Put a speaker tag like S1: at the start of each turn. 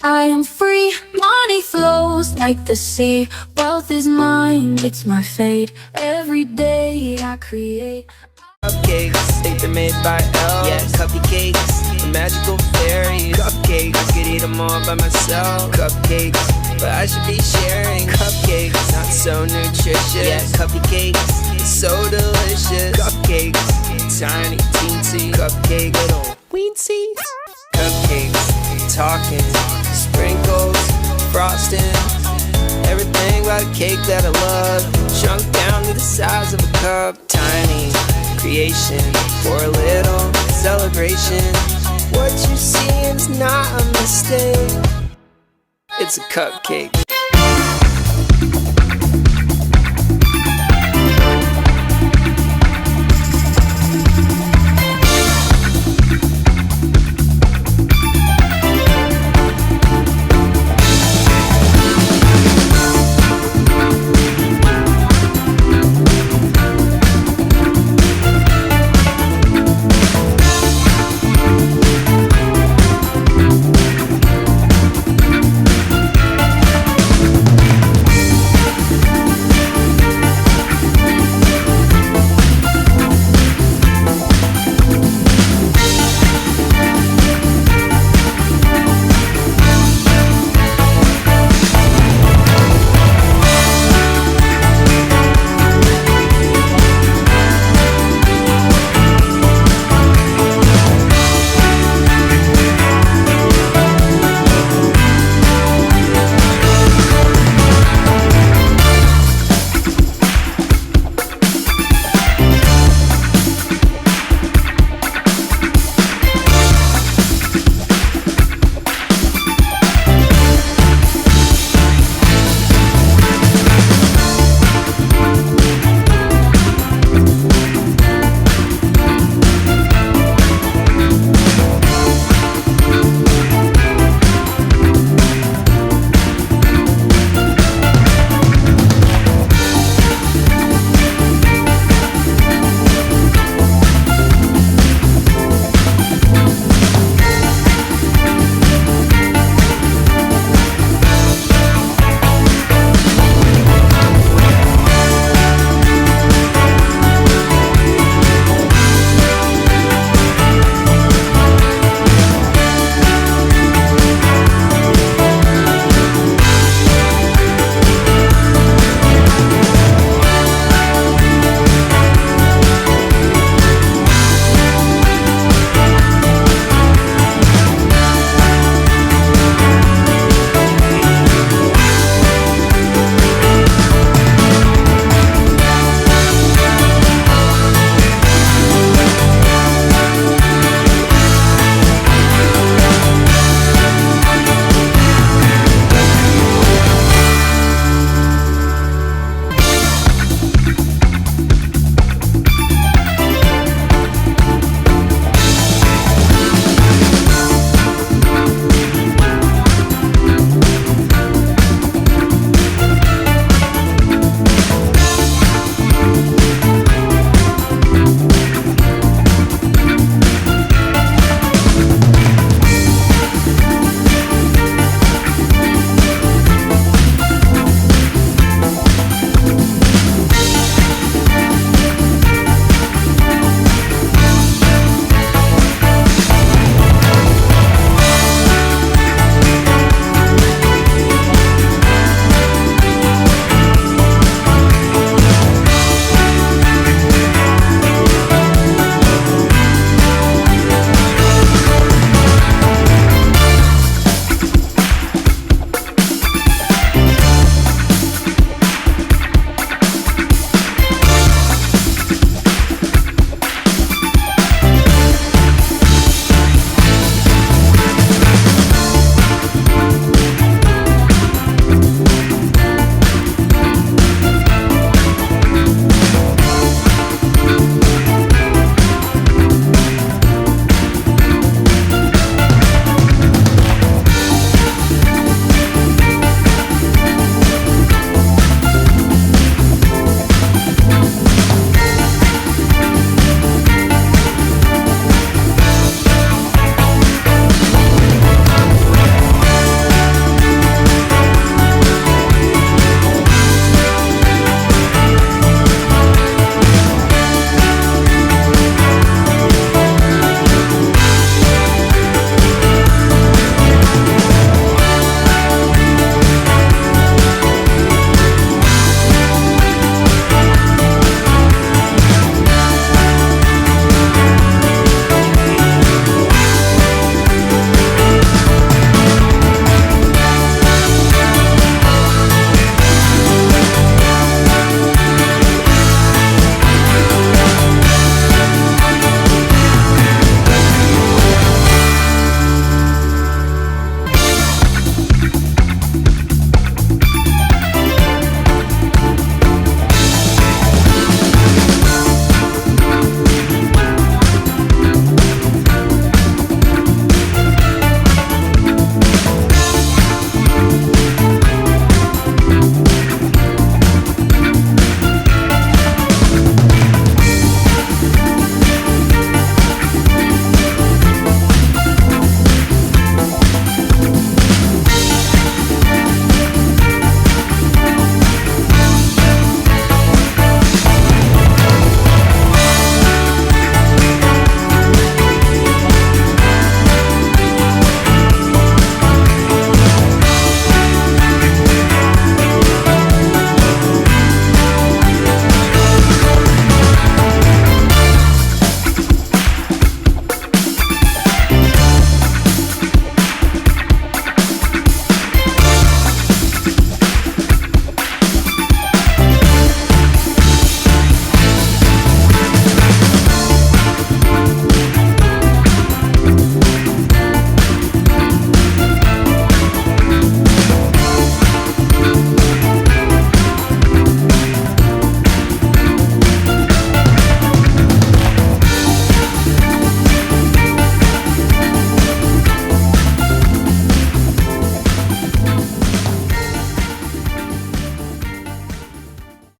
S1: I am free, money flows like the sea. Wealth is mine, it's my fate. Every day I create.
S2: Cupcakes, think they're made by elves. Yeah, cupcakes, the magical fairies. Cupcakes, I could eat them all by myself. Cupcakes, but I should be sharing. Cupcakes, not so nutritious. Yeah, cupcakes, so delicious. Cupcakes, tiny, teensy. Cupcake, little weensy. Cupcakes, talking, sprinkles, frosting. Everything about a cake that I love, shrunk down to the size of a cup. Tiny creation for a little celebration. What you see is not a mistake. It's a cupcake.